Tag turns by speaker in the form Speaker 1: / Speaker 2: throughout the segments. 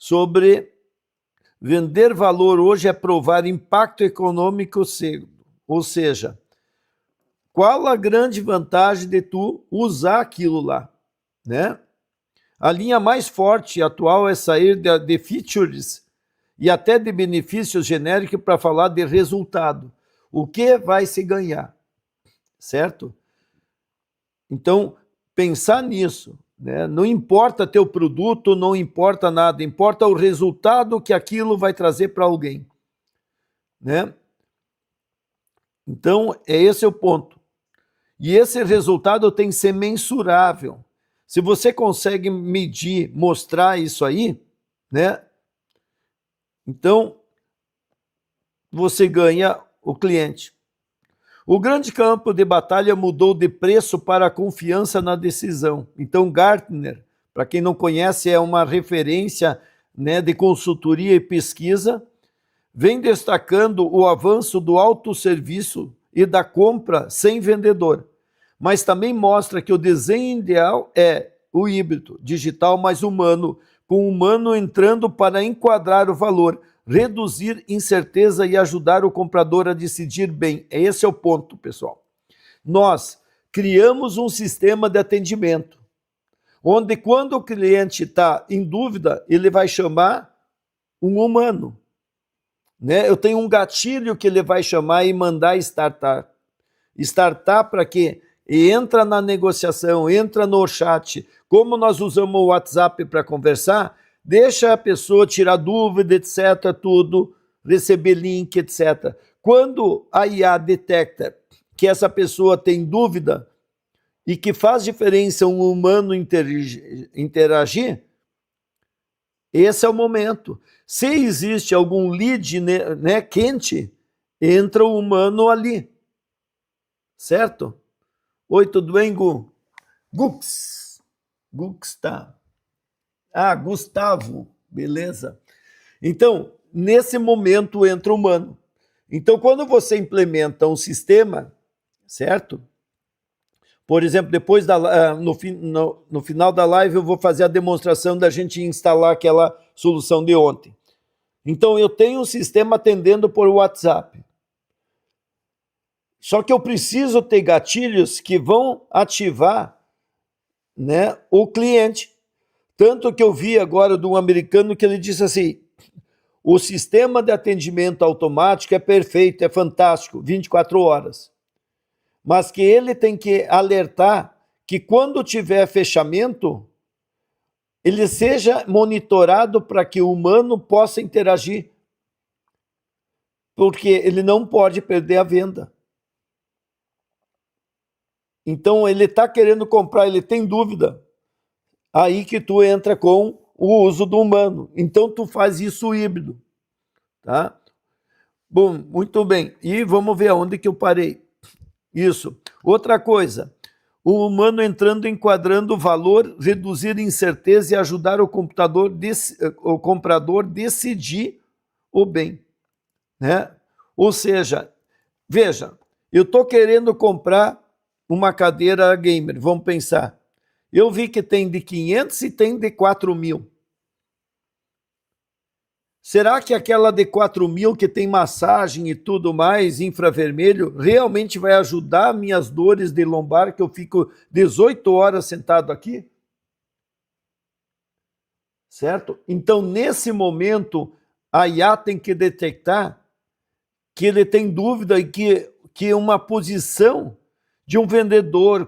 Speaker 1: sobre vender valor hoje é provar impacto econômico cedo. Ou seja, qual a grande vantagem de tu usar aquilo lá, né? A linha mais forte e atual é sair de features e até de benefícios genéricos para falar de resultado. O que vai se ganhar, certo? Então, pensar nisso, né? Não importa teu produto, não importa nada, importa o resultado que aquilo vai trazer para alguém, né? Então, esse é o ponto. E esse resultado tem que ser mensurável. Se você consegue medir, mostrar isso aí, né? Então, você ganha o cliente. O grande campo de batalha mudou de preço para a confiança na decisão. Então, Gartner, para quem não conhece, é uma referência, né, de consultoria e pesquisa, vem destacando o avanço do autosserviço e da compra sem vendedor, mas também mostra que o desenho ideal é o híbrido, digital mais humano, com o humano entrando para enquadrar o valor, reduzir incerteza e ajudar o comprador a decidir bem. Esse é o ponto, pessoal. Nós criamos um sistema de atendimento, onde quando o cliente está em dúvida, ele vai chamar um humano, né? Eu tenho um gatilho que ele vai chamar e mandar startar. Startar para quê? Entra na negociação, entra no chat. Como nós usamos o WhatsApp para conversar, deixa a pessoa tirar dúvida, etc., tudo, receber link, etc. Quando a IA detecta que essa pessoa tem dúvida e que faz diferença um humano interagir, esse é o momento. Se existe algum lead, né, quente, entra o humano ali. Certo? Oi, tudo bem, Gu? Gux. Gux tá. Ah, Gustavo. Beleza. Então, nesse momento entra o humano. Então, quando você implementa um sistema, certo? Por exemplo, depois no final da live eu vou fazer a demonstração da gente instalar aquela solução de ontem. Então, eu tenho um sistema atendendo por WhatsApp. Só que eu preciso ter gatilhos que vão ativar, né, o cliente. Tanto que eu vi agora de um americano que ele disse assim, o sistema de atendimento automático é perfeito, é fantástico, 24 horas. Mas que ele tem que alertar que quando tiver fechamento, ele seja monitorado para que o humano possa interagir. Porque ele não pode perder a venda. Então ele está querendo comprar, ele tem dúvida. Aí que tu entra com o uso do humano. Então tu faz isso híbrido, tá? Bom, muito bem. E vamos ver aonde que eu parei. Isso. Outra coisa, o humano entrando, enquadrando o valor, reduzir incerteza e ajudar o comprador decidir o bem, né? Ou seja, veja, eu estou querendo comprar uma cadeira gamer, vamos pensar. Eu vi que tem de 500 e tem de 4.000. Será que aquela de 4.000 que tem massagem e tudo mais, infravermelho, realmente vai ajudar minhas dores de lombar, que eu fico 18 horas sentado aqui? Certo? Então, nesse momento, a IA tem que detectar que ele tem dúvida e que uma posição de um vendedor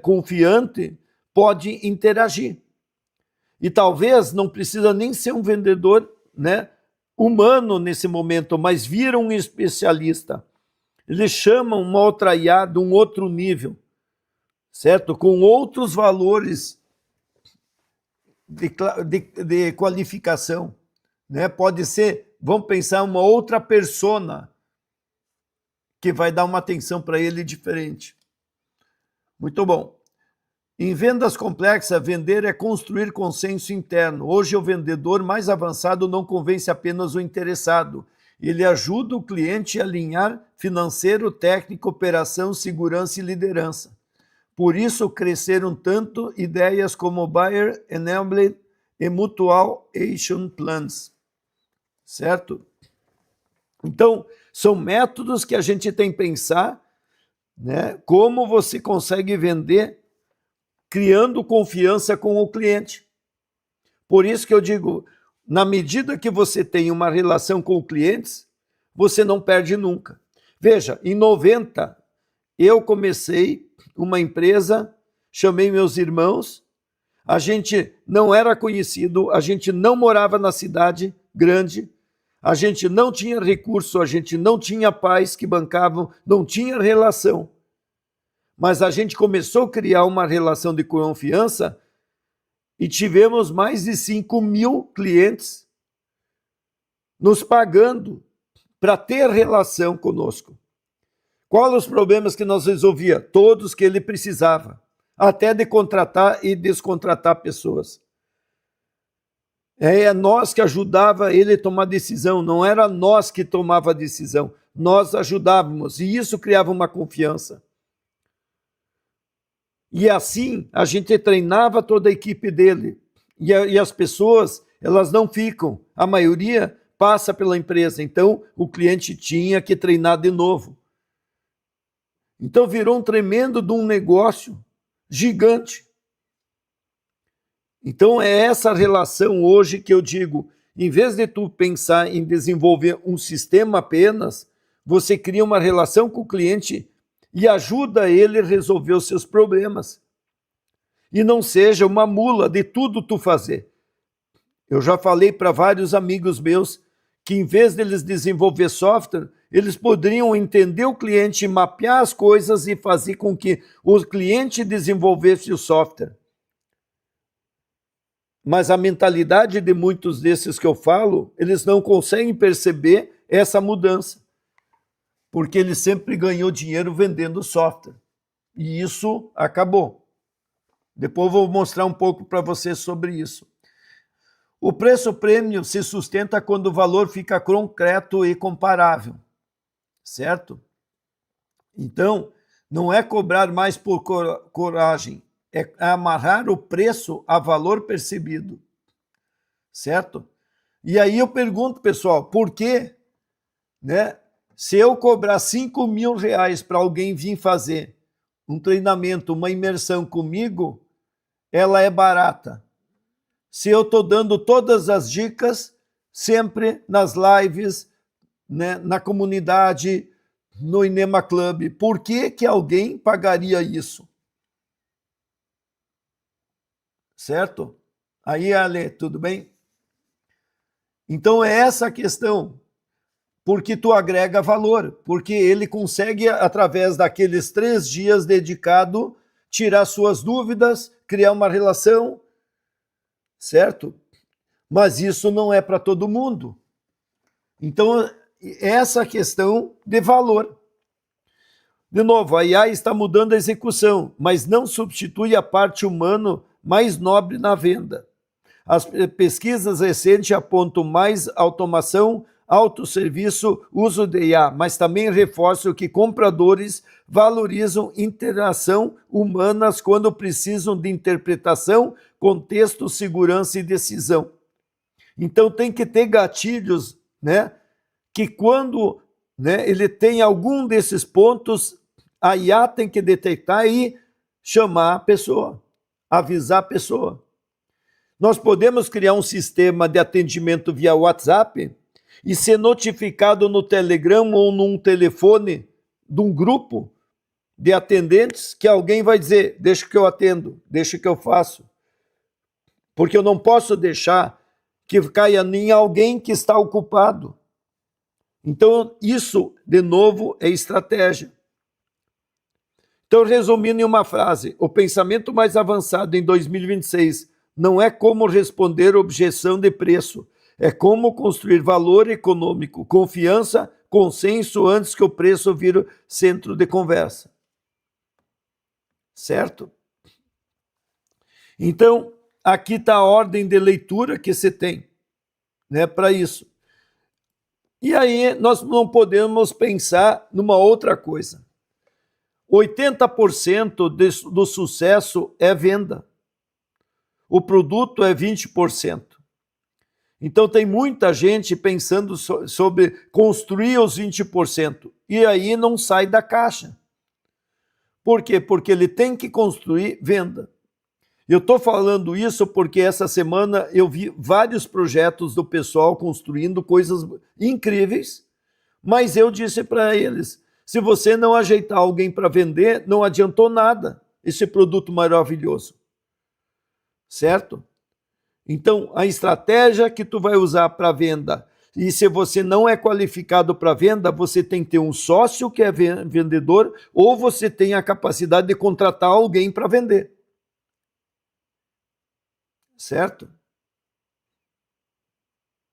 Speaker 1: confiante pode interagir. E talvez não precisa nem ser um vendedor, né, humano nesse momento, mas vira um especialista. Eles chamam uma outra IA de um outro nível, certo? Com outros valores de qualificação, né? Pode ser, vamos pensar, uma outra persona que vai dar uma atenção para ele diferente. Muito bom. Em vendas complexas, vender é construir consenso interno. Hoje, o vendedor mais avançado não convence apenas o interessado. Ele ajuda o cliente a alinhar financeiro, técnico, operação, segurança e liderança. Por isso, cresceram tanto ideias como Buyer Enabled e Mutual Action Plans, certo? Então, são métodos que a gente tem que pensar, né, como você consegue vender criando confiança com o cliente. Por isso que eu digo, na medida que você tem uma relação com clientes, você não perde nunca. Veja, em 90, eu comecei uma empresa, chamei meus irmãos, a gente não era conhecido, a gente não morava na cidade grande, a gente não tinha recurso, a gente não tinha pais que bancavam, não tinha relação. Mas a gente começou a criar uma relação de confiança e tivemos mais de 5.000 clientes nos pagando para ter relação conosco. Quais os problemas que nós resolvia? Todos que ele precisava, até de contratar e descontratar pessoas. É nós que ajudava ele a tomar decisão, não era nós que tomava a decisão, nós ajudávamos e isso criava uma confiança. E assim a gente treinava toda a equipe dele. E as pessoas, elas não ficam, a maioria passa pela empresa, então o cliente tinha que treinar de novo. Então virou um tremendo de um negócio gigante. Então é essa relação hoje que eu digo, em vez de tu pensar em desenvolver um sistema apenas, você cria uma relação com o cliente e ajuda ele a resolver os seus problemas. E não seja uma mula de tudo tu fazer. Eu já falei para vários amigos meus que em vez deles desenvolver software, eles poderiam entender o cliente, mapear as coisas e fazer com que o cliente desenvolvesse o software. Mas a mentalidade de muitos desses que eu falo, eles não conseguem perceber essa mudança, porque ele sempre ganhou dinheiro vendendo software. E isso acabou. Depois eu vou mostrar um pouco para você sobre isso. O preço prêmio se sustenta quando o valor fica concreto e comparável, certo? Então, não é cobrar mais por coragem, é amarrar o preço a valor percebido, certo? E aí eu pergunto, pessoal, por quê? Né? Se eu cobrar R$5.000 para alguém vir fazer um treinamento, uma imersão comigo, ela é barata. Se eu estou dando todas as dicas, sempre nas lives, né, na comunidade, no Inema Club, por que alguém pagaria isso? Certo? Aí, Ale, tudo bem? Então é essa a questão, porque tu agrega valor, porque ele consegue, através daqueles 3 dias dedicado, tirar suas dúvidas, criar uma relação, certo? Mas isso não é para todo mundo. Então, essa questão de valor. De novo, a IA está mudando a execução, mas não substitui a parte humana mais nobre na venda. As pesquisas recentes apontam mais automação, autosserviço, uso de IA, mas também reforçam que compradores valorizam interação humanas quando precisam de interpretação, contexto, segurança e decisão. Então tem que ter gatilhos, né, que quando, né, ele tem algum desses pontos, a IA tem que detectar e chamar a pessoa, avisar a pessoa. Nós podemos criar um sistema de atendimento via WhatsApp e ser notificado no Telegram ou num telefone de um grupo de atendentes que alguém vai dizer, deixa que eu atendo, deixa que eu faço. Porque eu não posso deixar que caia em alguém que está ocupado. Então, isso, de novo, é estratégia. Então, resumindo em uma frase, o pensamento mais avançado em 2026 não é como responder objeção de preço, é como construir valor econômico, confiança, consenso antes que o preço vire centro de conversa. Certo? Então, aqui está a ordem de leitura que você tem, né, para isso. E aí nós não podemos pensar numa outra coisa. 80% do sucesso é venda. o produto é 20%. Então tem muita gente pensando sobre construir os 20%, e aí não sai da caixa. Por quê? Porque ele tem que construir venda. Eu estou falando isso porque essa semana eu vi vários projetos do pessoal construindo coisas incríveis, mas eu disse para eles, se você não ajeitar alguém para vender, não adiantou nada esse produto maravilhoso. Certo? Então, a estratégia que tu vai usar para venda, e se você não é qualificado para venda, você tem que ter um sócio que é vendedor, ou você tem a capacidade de contratar alguém para vender. Certo?